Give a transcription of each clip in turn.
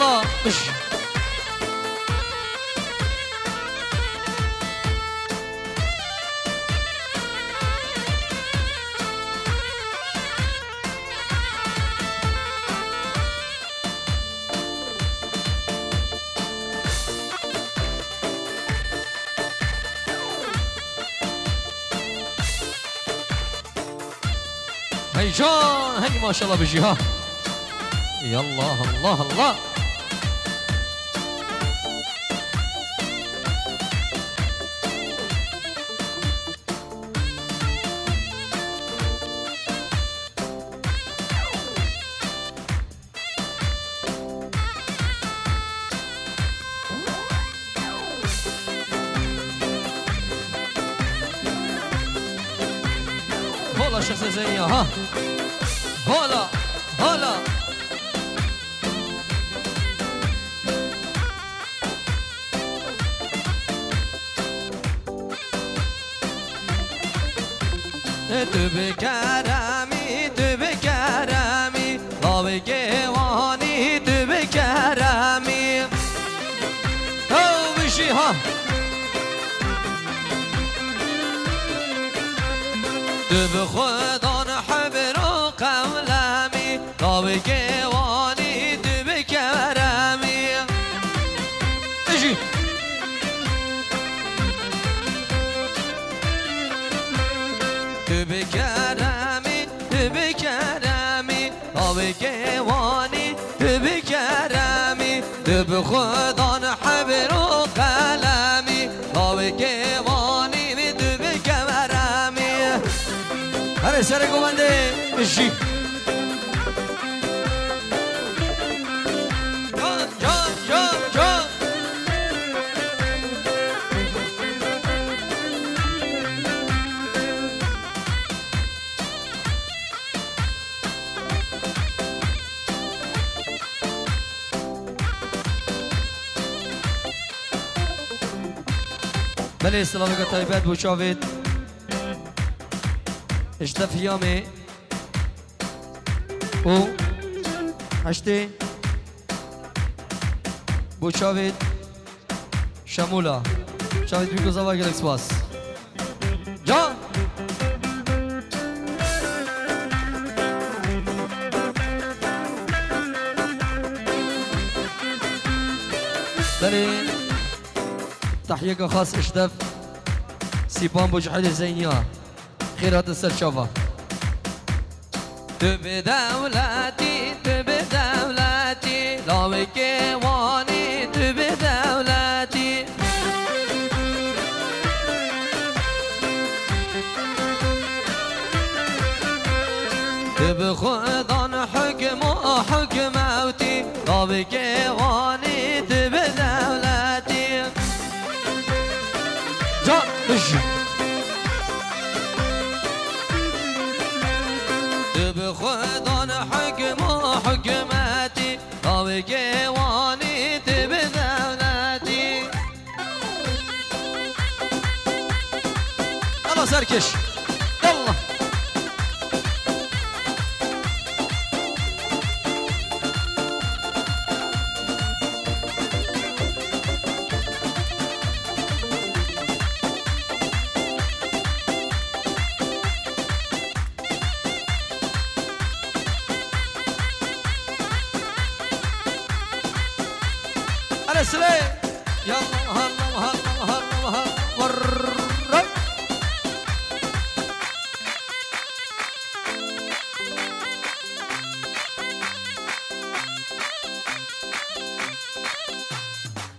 يلا اش هي جان هي ما شاء الله بيجي ها يلا الله الله هلا شخص زي ها هلا هلا بكرامي بكرامي لا بجواني بكرامي او بشي ها بخدا حبر و قولمی لا بجواني بكرامي اجي بكرامي بكرامي بجواني بكرامي بخدا حبر و قلمي بجواني بكرامي هر سر گونده اجی جان جان جان جان بله سلامت طیبت بوشاوید اشتف یامه او هشته بوشاوید شمولا شاوید بیگو زوا گلکس باس جان بله تحیه خاص اشتف سیپان بوجحل زینیا خيرات السرشافة تبي دولتي تبي دولتي لا بكيواني تبي دولتي تبي خدان حكم وحكموتي لا بكيواني تبي دولتي جان بشي بخدان حكم وحكمتي وبجواني بذولتي يلا سركش يلا السلام يلا هلا هلا هلا هلا ور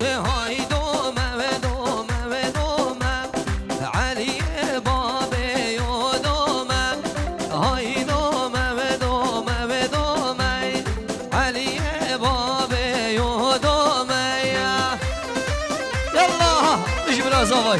هاي دوما ودوما ودوما علي بابي ودوما هاي دوما ودوما ودوما علي بابي ودوما يلا ايش بلا زواي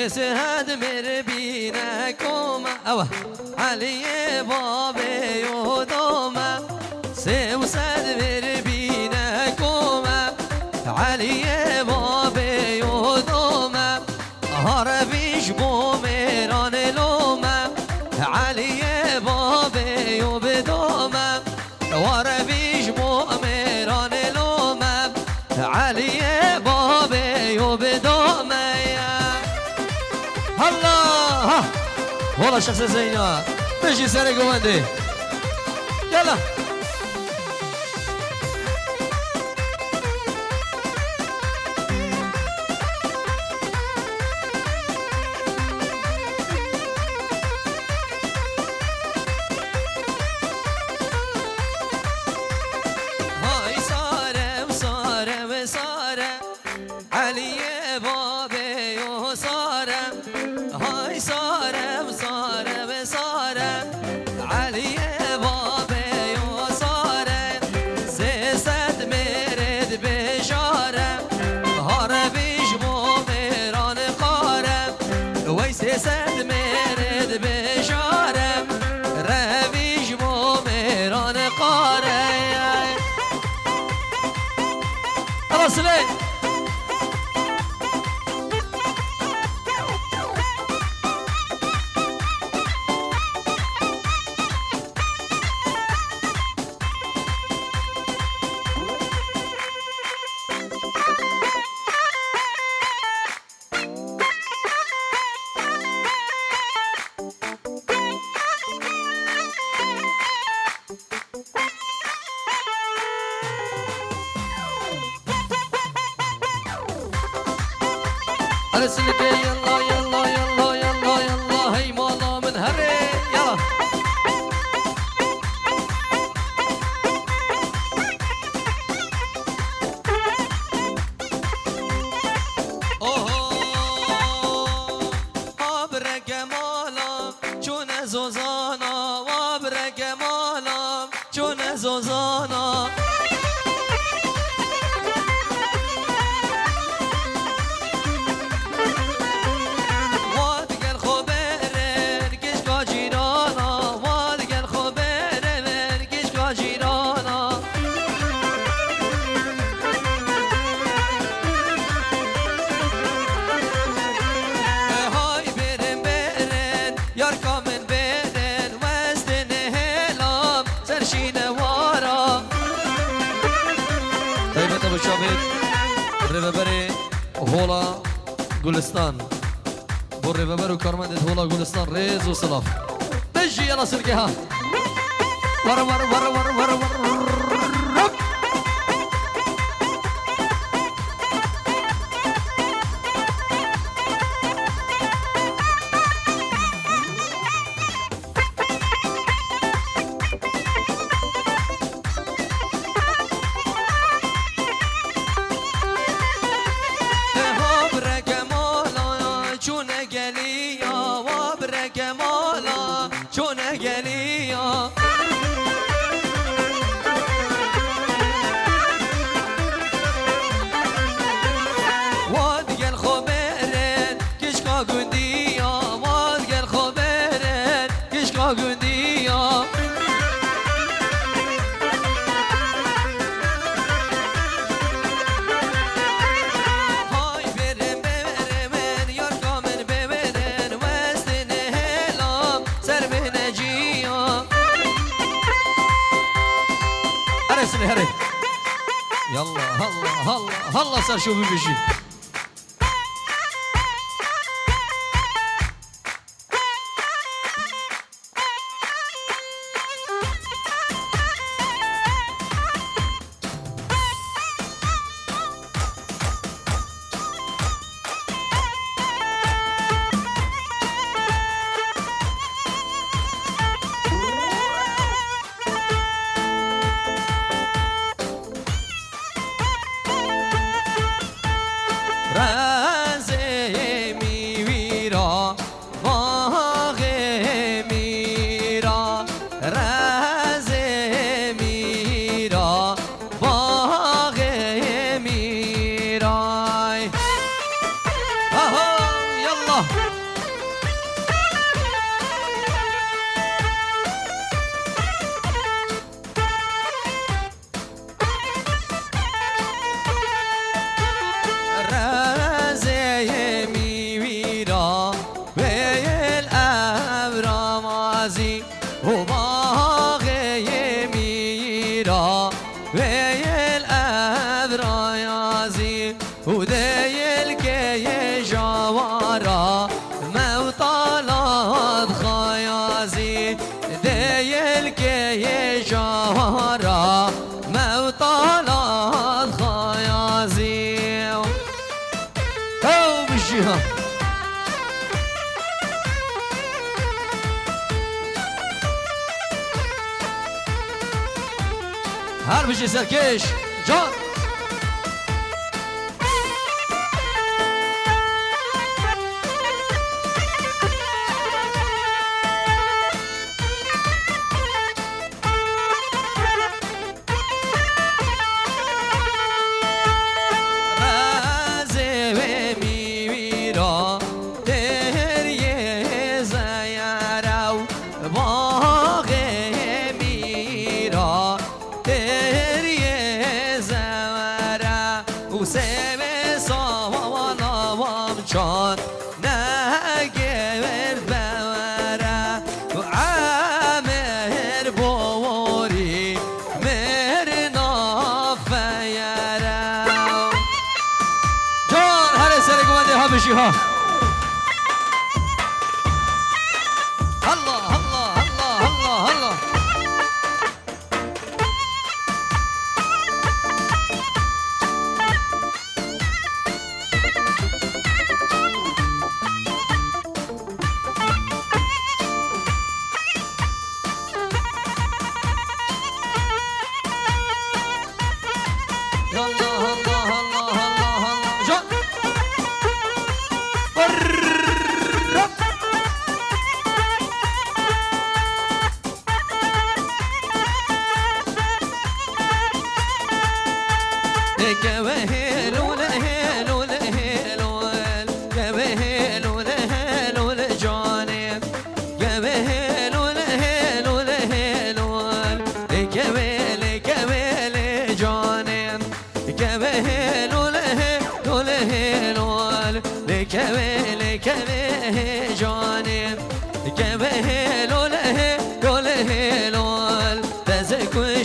سهاد مر بينكم اوه علي بابي يودوما سهاد مر بينكم علي بابي يودوما بابي وبدومي الله والله شخص زينا بيجي سرق وندي يلا ارسلك يلا يلا يلا يلا يلا هي مالا من هري يلا اوه ابرك مالا چون زوزانا وابرك مالا چون زوزانا ریوبری هولا گلستان بر ریوبر و کارمند هولا گلستان ریز و سلاف بجی یلا سرگه ها ور ور ور ور ور ور يلا هلا هلا هلا صار شو بيجي وديل كي جوارا موطالات خيازي ديل كي جوارا موطالات خيازي او بشيها هر بشي سركش جان بشيها الله الله الله الله الله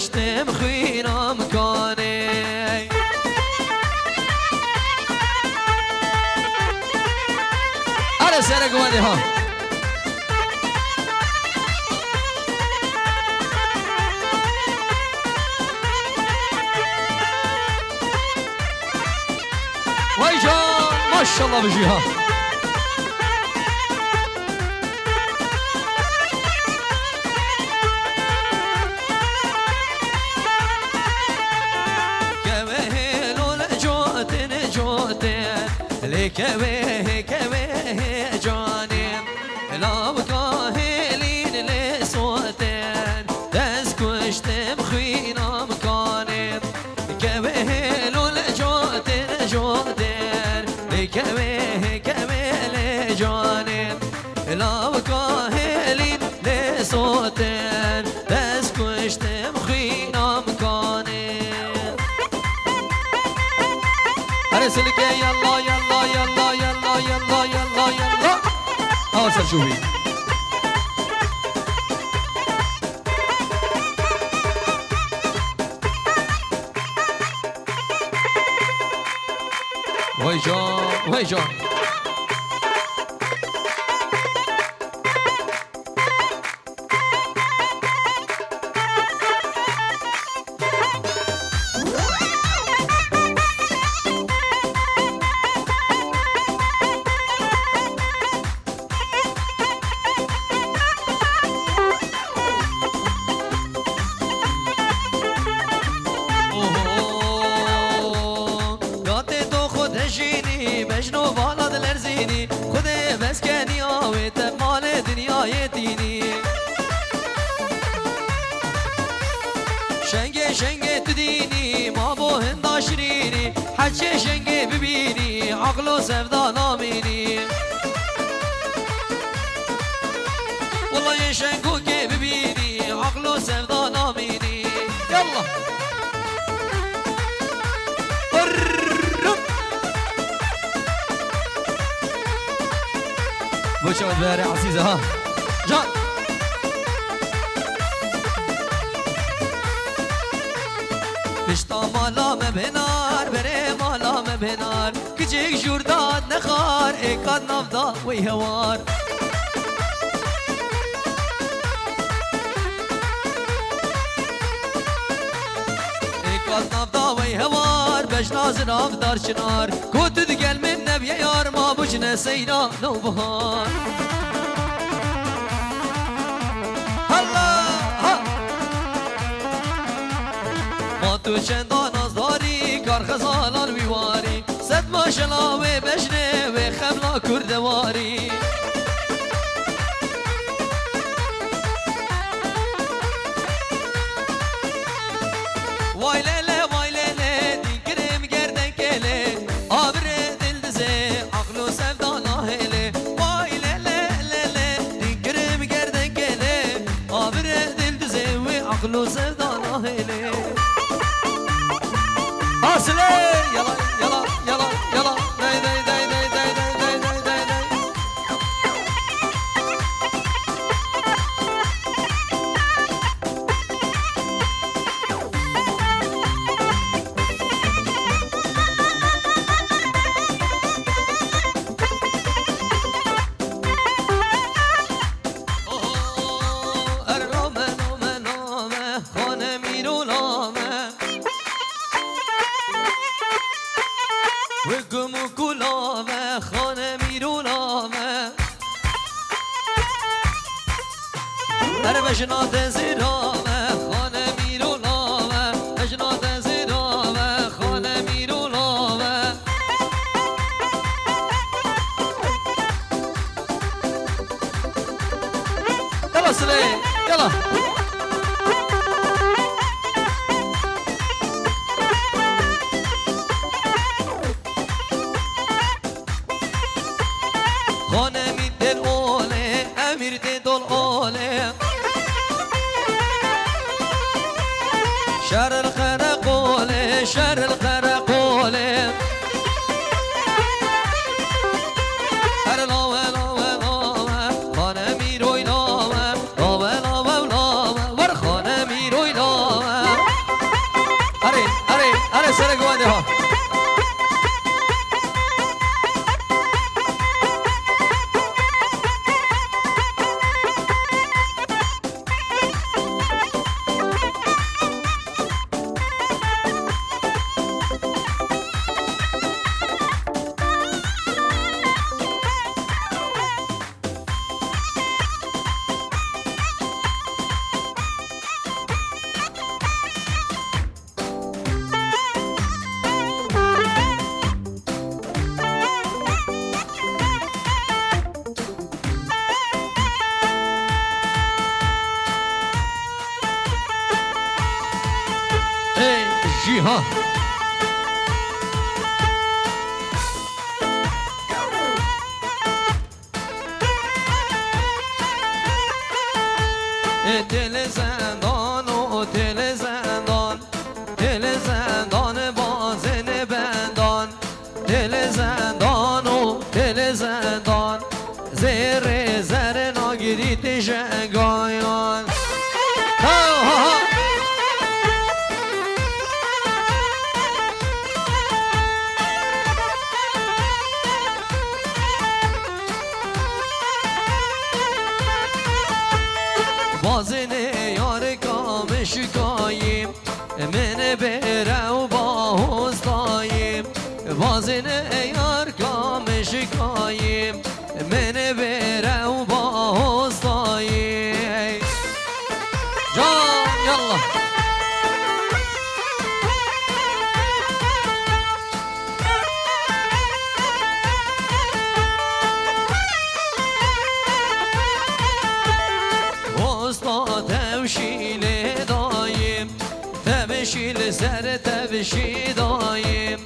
اشتم خيرا مكاني على سرق وديها ويجان ما شاء الله بجيها كبه كبه جاني لا بكاهلين لصوتين تسكشتم خينا مكاني كبه لجوتين جوتين كبه كبه لجاني لا بكاهلين لصوتين تسكشتم خينا مكاني أرسلك يلا يلا يلا يلا يلا يلا يلا أوصل شوفي ويجان ويجان مجنو بالاد لرزيني خدي بس كاني آويت مال دنياي ديني شنگه شنگه تديني ما بو هندا شريني حجي شنگه ببيني عقلو سفدا ناميني والله يشنگو كي ببيني عقلو سفدا ناميني يلا وشوت باري عزيزة ها جان بشتا مالا مبنار بري مالا مبنار یار کچک جورداد نخار ایکاد نافدا وی هوار ایکاد نافدا وی هوار بجناز نافدار چنار کوتو دگل من نبیه یار ما بجنه سینا نو بهار تو چندان از داری کار خزالان بیواری صد ماشلا و بجنه و خملا کردواری وای لیله دیگرم گردن کله آبره دل دزه عقل و سفدا ناهله وای لیله دیگرم گردن کله آبره دل دزه و عقل و سفدا ناهله Asile yala yala yala yala day day day day day day day day day Oh erlame nome khane mirulame وگم و گلامه خانه میرونامه در بجنات زیرامه خانه میرونامه بجنات زیرامه خانه میرونامه یلا سلی یلا خانه می دل اوله امیر دل اوله شر الخرقوله شر الخرقوله هر لاوه لاوه لاوه خانه می روی لاوه لاوه لاوه لاوه ور خانه می روی لاوه اره سر گوانده ها جی ها دل زندان و دل زندان دل زندان بازن بندان دل زندان و دل زندان زیر زر ناگریت جنگایان بازن یار کامش کاییم من بره و با حسناییم بازن یار کامش کاییم من بره و با حسناییم جان یالله تبشیل دایم تبشیل سر تبشی دایم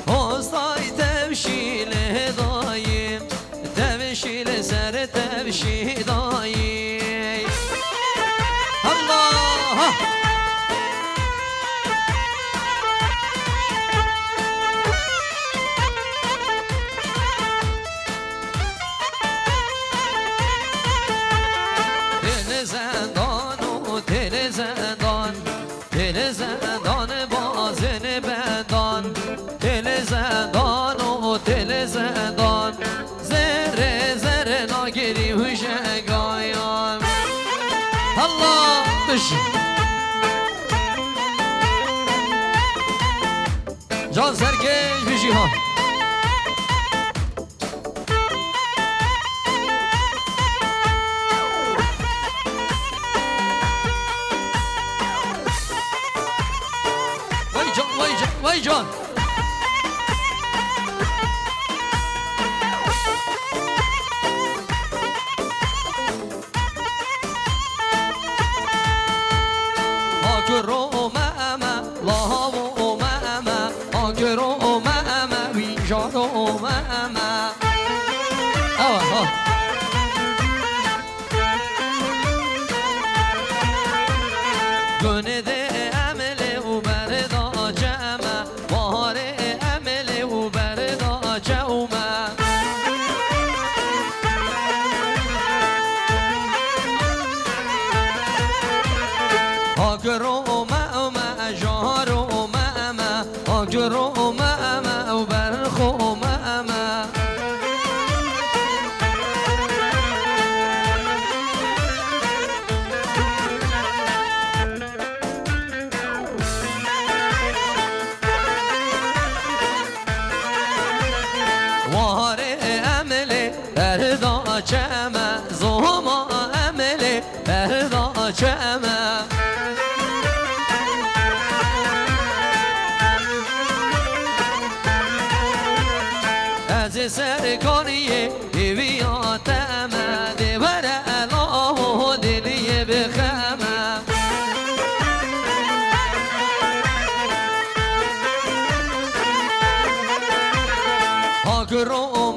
حسای تبشیل دایم تبشیل سر تبشی دایم الله دل زندان بازن بند جارو ماما آه گونه ده عمل و بردا جمع بهار عمل و بردا جمع آگرو ماما جارو ماما آگرو ماما و برخو ماما واره عمل بردا جمع زهما عمل بردا جمع از سرکانیه بیات امده بر الله و دلیه بخمه آگرو